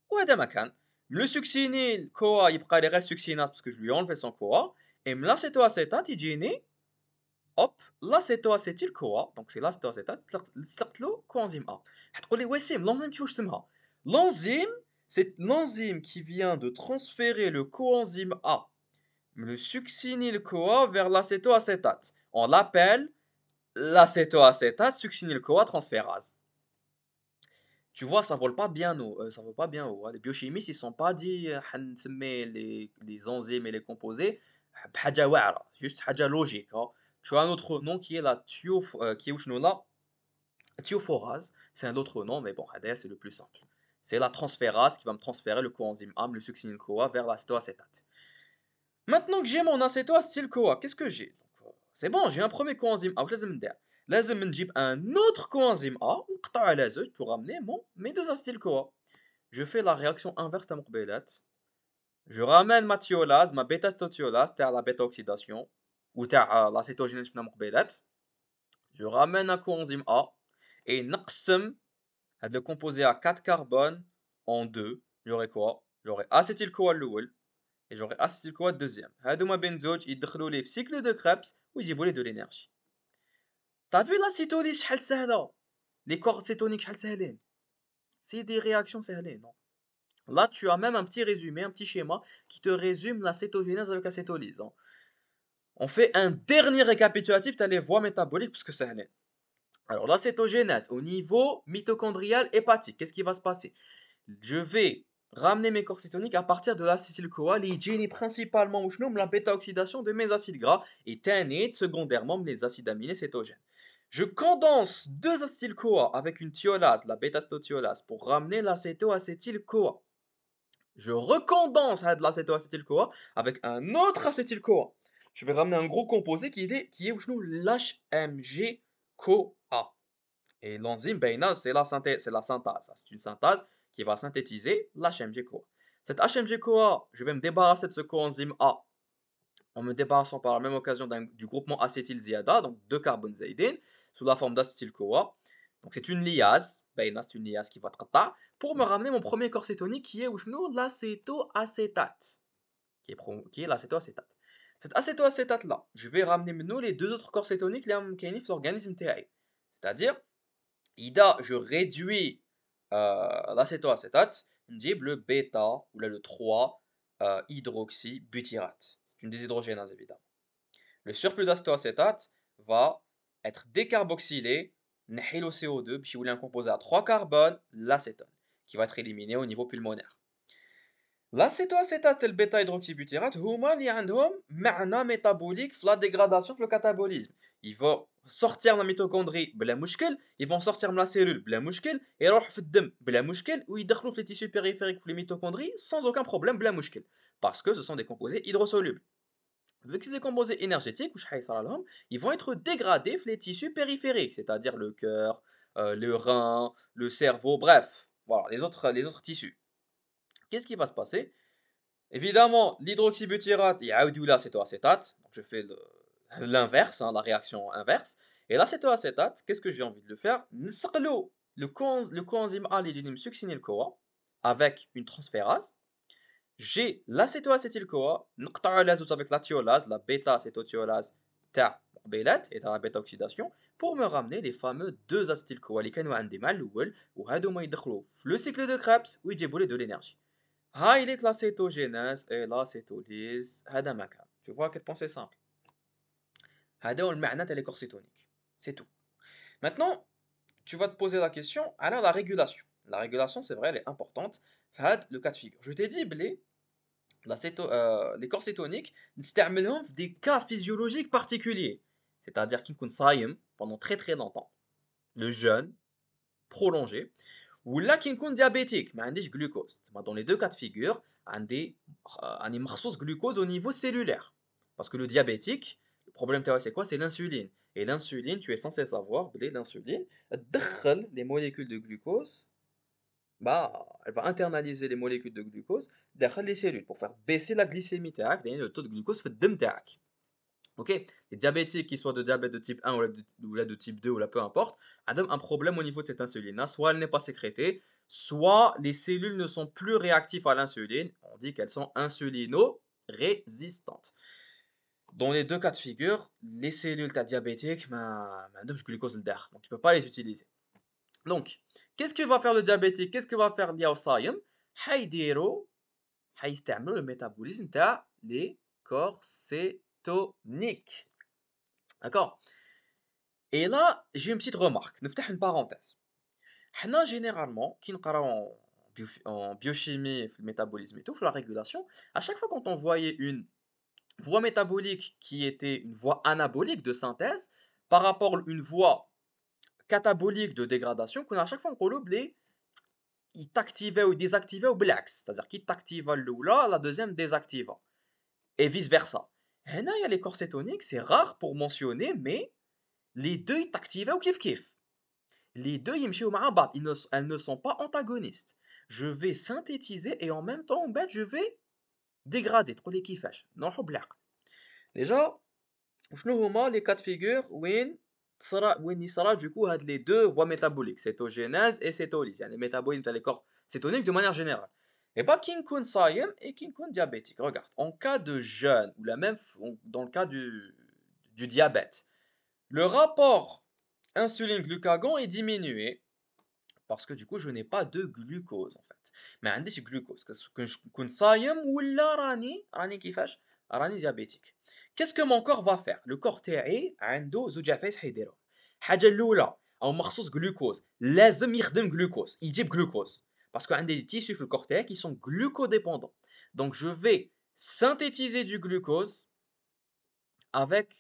وهذا مكان le succinyl CoA يبقى لي غير succinate parce que je lui ai enlevé son CoA et l'acétoacétate يجيني hop l'acétoacétyl CoA donc c'est l'acétoacétate لصقت له coenzyme A. تقول لي وسيم l'enzyme كيفاش اسمها؟ l'enzyme c'est l'enzyme qui vient de transférer le coenzyme A le succinyl CoA vers l'acétoacétate. On l'appelle l'acétoacétate succinyl CoA transférase. Tu vois, ça vole pas bien haut. Ça vole pas bien haut. Les biochimistes, ils sont pas dit les enzymes et les composés بحاجة واعرة, juste حاجة logique. Hein. Tu as un autre nom qui est la thiophorase. C'est un autre nom, mais bon, c'est le plus simple. C'est la transférase qui va me transférer le coenzyme A, le succinyl CoA vers l'acétoacétate. Maintenant que j'ai mon acétoacétyl-CoA, qu'est-ce que j'ai? C'est bon, j'ai un premier coenzyme A. واش لازم ندير؟ لازم نجيب un autre coenzyme A ونقطعو على زوج pour ramener mes deux acétyl-CoA. Je fais la réaction inverse تاع مقبيلات. Je ramène ma thiolase, ma bêta-stothiolase تاع la bêta-oxydation ou تاع l'acétogénèse شفنا مقبيلات. Je ramène un coenzyme A et نقسم هاد le composé à 4 carbones en deux. J'aurai quoi? J'aurai acétyl-CoA الاول et j'aurai acétyl-CoA deuxième. هادوما بين زوج يدخلوا لي في cycle de Krebs ويجيبوا لي de l'énergie. T'as vu la cytolyse شحال سهلة؟ Les corps cétoniques شحال سهلين؟ C'est des réactions سهلين, non? Là, tu as même un petit résumé, un petit schéma qui te résume la cétogénèse avec acétolyse, hein. On fait un dernier récapitulatif, tu as les voies métaboliques parce que c'est un. Alors, la cétogénèse au niveau mitochondrial hépatique, qu'est-ce qui va se passer? Je vais ramener mes corps cétoniques à partir de l'acétyl-CoA, les génie principalement ou la bêta-oxydation de mes acides gras et tannate secondairement les acides aminés cétogènes. Je condense deux acétyl-CoA avec une thiolase, la bêta-stothiolase, pour ramener l'acétoacétyl-CoA. Je recondense de l'acétoacétyl-CoA avec un autre acétyl-CoA. Je vais ramener un gros composé qui est l'HMG-CoA. Et l'enzyme BEINA, c'est la synthèse, c'est une synthèse qui va synthétiser l'HMG-CoA. Cette HMG-CoA, je vais me débarrasser de ce coenzyme A en me débarrassant par la même occasion du groupement acétyl-ziada, donc deux carbones zaïdine, sous la forme d'acétyl-CoA. Donc c'est une liase, BEINA c'est une liase qui va traiter pour me ramener mon premier corps cétonique qui est l'acétoacétate, qui est l'acétoacétate. Cet acétoacétate là, je vais ramener maintenant les deux autres corps cétoniques qui sont dans l'organisme TAE. C'est-à-dire, IDA, je réduis l'acétoacétate, نجيب le bêta ou le 3 hydroxybutyrate. C'est une déshydrogénase évidemment. Le surplus d'acétoacétate va être décarboxylé, نحي le CO2 باش يولي un composé à 3 carbones, l'acétone, qui va être éliminé au niveau pulmonaire. L'acétoacétate et le bêta-hydroxybutyrate هما اللي عندهم معنى métabolique في la dégradation في le catabolisme. Ils vont sortir de la mitochondrie بلا مشكل, ils vont sortir de la cellule بلا مشكل, يروحوا في الدم بلا مشكل ويدخلوا في les tissus périphériques في les mitochondries sans aucun problème بلا مشكل, parce que ce sont des composés hydrosolubles. Vu que c'est des composés énergétiques, ils vont être dégradés dans les tissus périphériques, c'est-à-dire le cœur, le rein, le cerveau, bref, voilà, les autres tissus. Qu'est-ce qui va se passer? Évidemment, l'hydroxybutyrate, il y a l'acétoacétate, donc je fais l'inverse, hein, la réaction inverse. Et l'acétoacétate, qu'est-ce que j'ai envie de le faire? Le coenzyme A, succinyl-CoA, avec une transférase. J'ai l'acétoacétyl-CoA, نقطعوا الازوت avec la thiolase, la bêta-acétothiolase تاع مقبيلات et تاع la bêta-oxydation, pour me ramener les fameux deux acétyl-CoA اللي كانوا عندي مع الاول وهادوما يدخلوا في le cycle de Krebs ويجيبوا لي de l'énergie. هاي ليك la cétogénèse et la cétolyse, هذا ما كان. Tu vois à quel point c'est simple. هذا هو المعنى تاع les corps cétoniques. C'est tout. Maintenant, tu vas te poser la question, alors la régulation. La régulation, c'est vrai, elle est importante. Fahad, le cas de figure. Je t'ai dit, Blé, les corps cétoniques, نستعملهم في des cas physiologiques particuliers. C'est-à-dire qu'ils كنت صايم pendant très très longtemps. Le jeûne prolongé. Ou là qui est diabétique, mais عنديش glucose. Dans les deux cas de figure, عندي مخصوص glucose au niveau cellulaire. Parce que le diabétique, le problème c'est quoi? C'est l'insuline. Et l'insuline, tu es censé savoir, l'insuline, les molécules de glucose, bah, elle va internaliser les molécules de glucose dans les cellules pour faire baisser la glycémie تاعك, le taux de glucose في الدم تاعك. Ok, les diabétiques, qu'ils soient de diabète de type 1 ou de type 2 ou là, peu importe, ont un problème au niveau de cette insuline. Soit elle n'est pas sécrétée, soit les cellules ne sont plus réactives à l'insuline. On dit qu'elles sont insulino-résistantes. Dans les deux cas de figure, les cellules diabétiques ont du glucose d'air, donc il ne peut pas les utiliser. Donc, qu'est-ce que va faire le diabétique? Qu'est-ce que va faire l'Yaosaïm? حيستعملوا le métabolisme تاع les corps cétoniques. D'accord? Et là, j'ai une petite remarque. نفتح une parenthèse. حنا généralement, qui نقراو en biochimie, le métabolisme et tout, la régulation, à chaque fois quand on voyait une voie métabolique qui était une voie anabolique de synthèse par rapport à une voie catabolique de dégradation, qu'on a à chaque fois on les il t'activait ou désactivait au بالعكس, c'est-à-dire qu'il t'activa l'oula, la deuxième désactiva. et vice-versa. Là, il y a les corps cétoniques, c'est rare pour mentionner, mais les deux ils t'activent au kiff-kiff. Les deux يمشيو مع بعض, elles ne sont pas antagonistes. Je vais synthétiser et en même temps, en fait, je vais dégrader. تقول لي كيفاش؟ نروحوا بالعقل. Déjà, شنو هما les cas de figure وين يصرا du coup هاد les deux voies métaboliques, cétogénèse et cétolyse, يعني métabolisme تاع les corps cétoniques de manière générale. Et pas qui نكون صايم et qui نكون diabétique. Regarde, en cas de jeûne ou dans le cas du diabète, le rapport insuline-glucagon est diminué parce que du coup je n'ai pas de glucose en fait. Mais عنديش glucose que je نكون صايم ولا راني كيفاش راني diabétique. Qu'est-ce que mon corps va faire? Le corps تاعي عنده زوج عفايس حيديرهم. الحاجة الأولى أو مخصوص glucose لازم يخدم glucose يجيب glucose parce que عندي des tissus في الcorps تاعي qui sont glucodépendants. Donc je vais synthétiser du glucose avec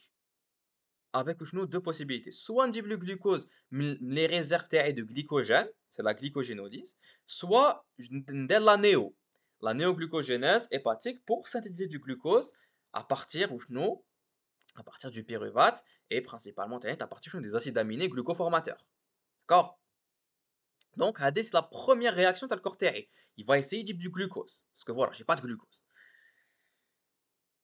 deux possibilités. Soit on dit le glucose, les réserves de glycogène, c'est la glycogénolyse, soit la la néoglucogénèse hépatique pour synthétiser du glucose à partir à partir du pyruvate et principalement à partir des acides aminés glucoformateurs. D'accord? Donc, c'est la première réaction de le corps terré. Il va essayer de du glucose. Parce que voilà, j'ai pas de glucose.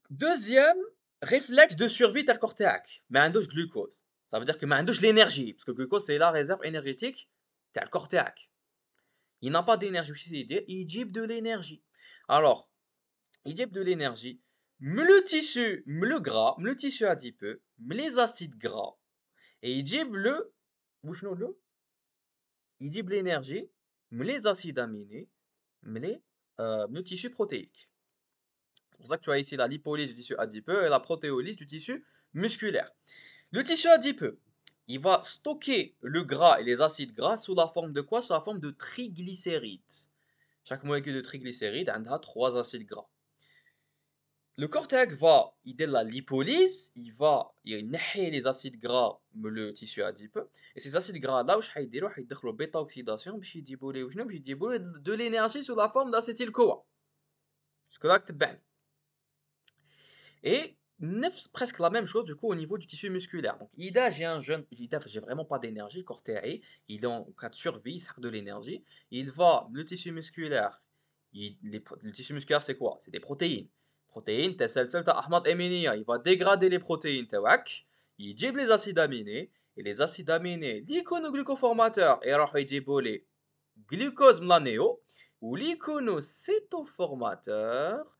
Deuxième réflexe de survie tel cortéac, mais un dose glucose. Ça veut dire que mais un dose l'énergie, parce que le glucose c'est la réserve énergétique tel cortéac. Il n'a pas d'énergie, il dit de l'énergie. Alors, il dit de l'énergie, le tissu, le gras, le tissu adipeux, les acides gras, et il dit il dit l'énergie, les acides aminés, le tissu protéique. C'est pour ça que tu as ici la lipolyse du tissu adipeux et la protéolyse du tissu musculaire. Le tissu adipeux, il va stocker le gras et les acides gras sous la forme de quoi? Sous la forme de triglycérides. Chaque molécule de triglycérides a 3 acides gras. Le cortex va aider la lipolyse, il va ينحي les acides gras le tissu adipeux et ces acides gras là واش حيديروا حيدخلوا بيتا اوكسيداسيون باش يجيبوا لي وشنو باش يجيبوا لي de l'énergie sous la forme d'acétyl-CoA. jusque là كتبان. Et presque la même chose du coup au niveau du tissu musculaire. Donc, IDA, j'ai vraiment pas d'énergie, le corps terré, il est en cas de survie, il sert de l'énergie. Le tissu musculaire, le tissu musculaire c'est quoi? C'est des protéines. Protéines, il va dégrader les protéines, il dit les acides aminés, et les acides aminés, l'iconoglucoformateur, et alors il dit les glucose mlanéo, ou l'iconocétoformateur,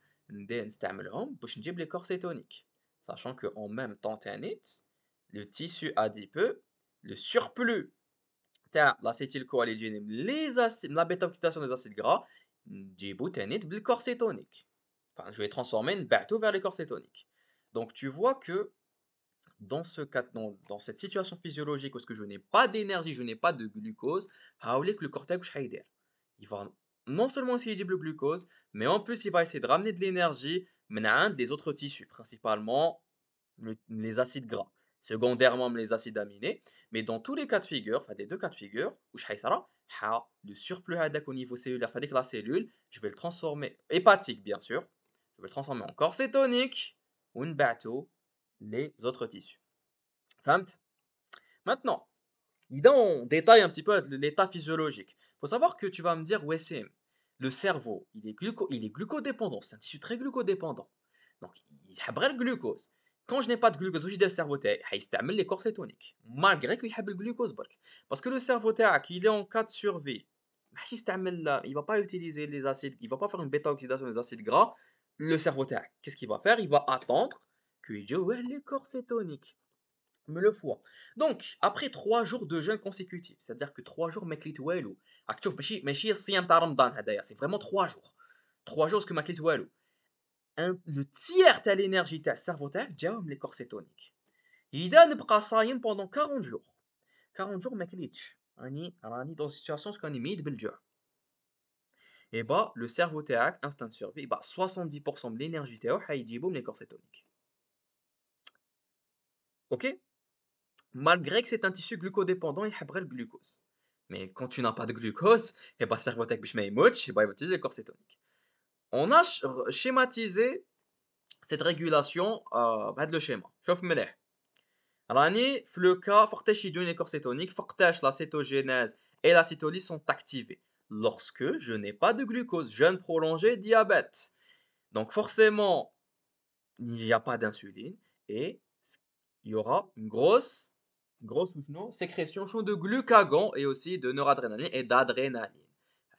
نستعملهم باش نجيب les corps cétoniques. Sachant que en même temps le tissu adipeux, le surplus تاع l'acétylcholine, la bêta-oxydation des acides gras, نجيبو تاني بالcorps cétonique. Enfin, je vais transformer نبعثو vers les corps cétoniques. Donc tu vois que dans ce cas, dans cette situation physiologique où je n'ai pas d'énergie, je n'ai pas de glucose, que le cortex il va non seulement essayer de le glucose, mais en plus il va essayer de ramener de l'énergie des autres tissus, principalement les acides gras, secondairement les acides aminés, mais dans tous les cas de figure, enfin des deux cas de figure, où le surplus au niveau cellulaire, que la cellule, je vais le transformer, hépatique bien sûr, je vais le transformer en corps cétonique, ou une bateau, les autres tissus. فهمت? Maintenant, on détaille un petit peu l'état physiologique. Il faut savoir que tu vas me dire, ouais, c'est le cerveau, il est glucodépendant, c'est un tissu très glucodépendant. Donc, il a le glucose. Quand je n'ai pas de glucose, je dis le cerveau, il les corps cétoniques. Malgré qu'il a le glucose. Parce que le cerveau, il est en cas de survie. Il ne va pas utiliser les acides, il ne va pas faire une bêta-oxydation des acides gras. Le cerveau, qu'est-ce qu'il va faire? Il va attendre qu'il dise, ouais, les corps cétoniques. Me le foie. Donc, après 3 jours de jeûne consécutifs, c'est-à-dire que 3 jours, ماكليت والو. راك تشوف ماشي الصيام تاع رمضان هذايا, c'est vraiment 3 jours. 3 jours que ماكليت والو. Le tiers de l'énergie تاع السيرفو تاعك جاهم les corps cétoniques. إذا نبقى صايم pendant 40 jours. 40 jours ماكليتش. راني dans une situation راني ميت بالجوع. Et bah, le cerveau تاعك, instinct de survie, bah 70% de l'énergie تاعو حيجيبهم les corps cétoniques. OK? Malgré que c'est un tissu glucodépendant, il a le glucose. Mais quand tu n'as pas de glucose, et bah, cerveau tech bishma et il va utiliser les corps cétoniques. On a schématisé cette régulation بهذا le schéma. شوف مليح. راني في le cas فوقتاش يدوني les corps cétoniques, فوقتاش la cétogénèse et la cytolyse sont activées. Lorsque je n'ai pas de glucose, jeûne prolongé, diabète. Donc forcément, il n'y a pas d'insuline et il y aura une grosse non, sécrétion de glucagon et aussi de noradrénaline et d'adrénaline.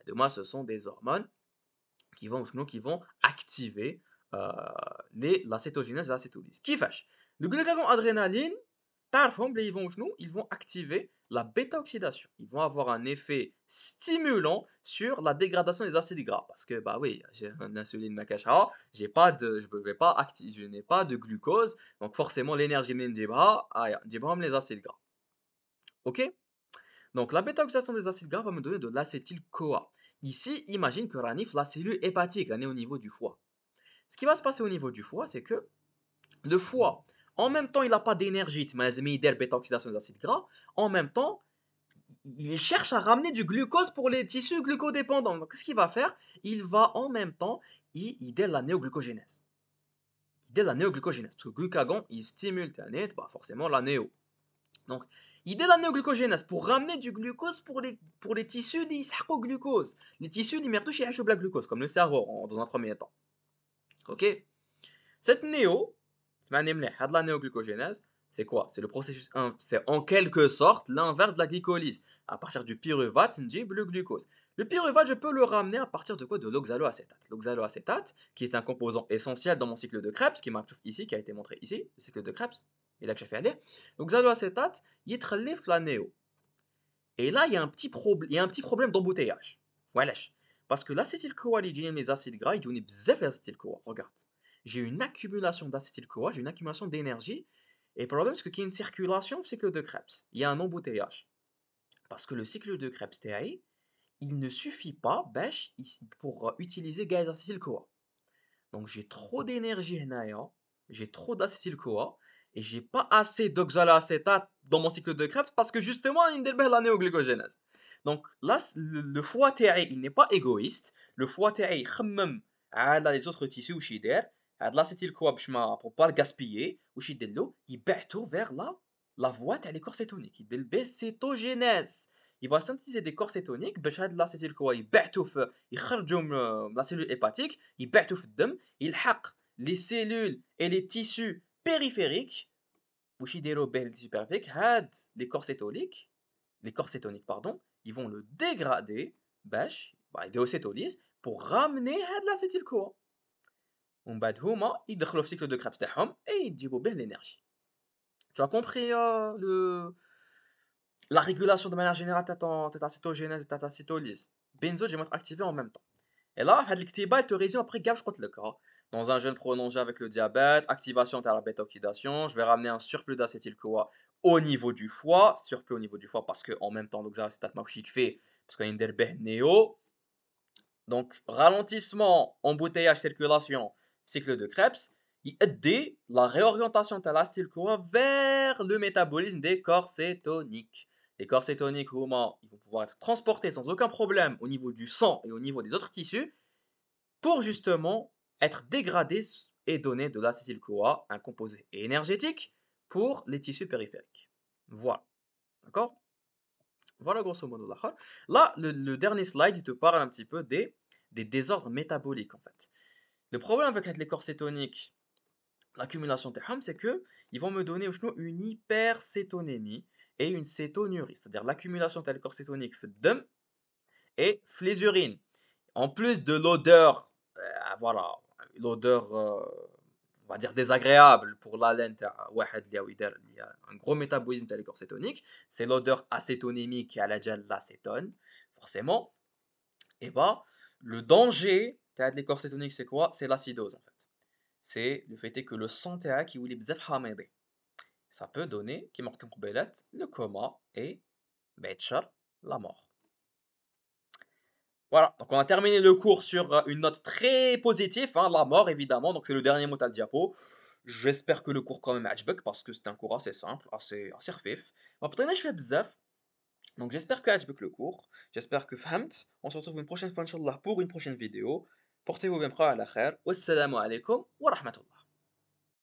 Demain, ce sont des hormones qui vont activer la cétogénèse et la cétolyse. Qui fâche? Le glucagon adrénaline, ils vont activer la bêta-oxydation. Ils vont avoir un effet stimulant sur la dégradation des acides gras. Parce que, bah oui, j'ai une insuline makacha, je n'ai pas de glucose, donc forcément l'énergie m'en les acides gras. Ok? Donc la bêta-oxydation des acides gras va me donner de l'acétyl-CoA. Ici, imagine que ranif la cellule hépatique, elle est au niveau du foie. Ce qui va se passer au niveau du foie, c'est que le foie, en même temps, il n'a pas d'énergie, bêta-oxydation des acides gras, en même temps, il cherche à ramener du glucose pour les tissus glucodépendants. Donc, qu'est-ce qu'il va faire? Il va en même temps, il donne la néoglucogénèse. Il donne la néoglucogénèse, parce que le glucagon, il stimule forcément la néo. Donc, il donne la néoglucogénèse pour ramener du glucose pour les tissus qui ont glucose. Les tissus qui merdouchent et la glucose, comme le cerveau dans un premier temps. Ok? Cette la néoglucogénèse, c'est quoi? C'est le processus 1, c'est en quelque sorte l'inverse de la glycolyse. À partir du pyruvate, on dit le glucose. Le pyruvate, je peux le ramener à partir de quoi? De l'oxaloacétate. L'oxaloacétate, qui est un composant essentiel dans mon cycle de Krebs, qui a été montré ici, le cycle de Krebs. Et là que j'ai fait aller. L'oxaloacétate, il est la néo. Et là, il y a un petit problème d'embouteillage. Voilà. Parce que l'acétyl-CoA, les acides gras, ils donnent bzef l'acétyl-CoA. Regarde. J'ai une accumulation d'acétyl-CoA, j'ai une accumulation d'énergie. Et le problème, c'est qu'il y a une circulation au cycle de Krebs. Il y a un embouteillage. Parce que le cycle de Krebs TAI, il ne suffit pas pour utiliser gaz acétyl-CoA. Donc j'ai trop d'énergie j'ai trop d'acétyl-CoA, et j'ai pas assez d'oxaloacétate dans mon cycle de Krebs parce que justement, il y a la néoglycogénèse. Donc là, le foie TAI, il n'est pas égoïste. Le foie TAI, il les autres tissus, ou l'acétyl-CoA pour pas le gaspiller, il bêtou vers la voie des corps cétoniques. Il dit cétogénèse. Il va synthétiser des corps cétoniques, l'acétyl-CoA il la cellule hépatique, il bêtou il hack les cellules et les tissus périphériques, les corps cétoniques, pardon, ils vont le dégrader, déocétolyse, pour ramener l'acétyl-CoA. ومن بعد هما يدخلوا في cycle de Krebs تاعهم et يجيبوا به l'énergie. Tu as compris la régulation de manière générale de ta cétogénèse et de ta cytolyse. Benzo, je vais activer en même temps. Et là, il te résume après gaffe, je compte le cas. Dans un jeûne prolongé avec le diabète, activation de la bêta-oxydation, je vais ramener un surplus d'acétyl-CoA au niveau du foie, surplus au niveau du foie parce qu'en même temps, l'oxaloacétate m'a fait, parce qu'il y a une derbeh néo. Donc, ralentissement, embouteillage, circulation, cycle de Krebs, il aide la réorientation de l'acétyl-CoA vers le métabolisme des corps cétoniques. Les corps cétoniques, ils vont pouvoir être transportés sans aucun problème au niveau du sang et au niveau des autres tissus pour justement être dégradés et donner de l'acétyl-CoA, un composé énergétique, pour les tissus périphériques. Voilà. D'accord? Voilà grosso modo. Là, le dernier slide, il te parle un petit peu des désordres métaboliques en fait. Le problème avec les corps cétoniques, l'accumulation de ham, c'est que ils vont me donner une hypercétonémie et une cétonurie, c'est-à-dire l'accumulation de corps cétoniques et les urines. En plus de l'odeur, voilà, l'odeur, on va dire désagréable pour l'haleine, il y a un gros métabolisme des corps cétoniques, c'est l'odeur acétonémique à l'acétone, forcément. Et bah, le danger des corps cétoniques, c'est quoi? C'est l'acidose en fait. C'est le fait que le sang qui est bzaf hamidi. Ça peut donner, qui marque le coma et la mort. Voilà, donc on a terminé le cours sur une note très positive, hein, la mort évidemment, donc c'est le dernier mot à diapo. J'espère que le cours quand même عجبك parce que c'est un cours assez simple, assez خفيف. ما بطيناش فيه بزاف. Donc j'espère que عجبك le cours, j'espère que فهمت. On se retrouve une prochaine fois inchallah pour une prochaine vidéo. Portez-vous bien, على خير. والسلام عليكم ورحمة الله.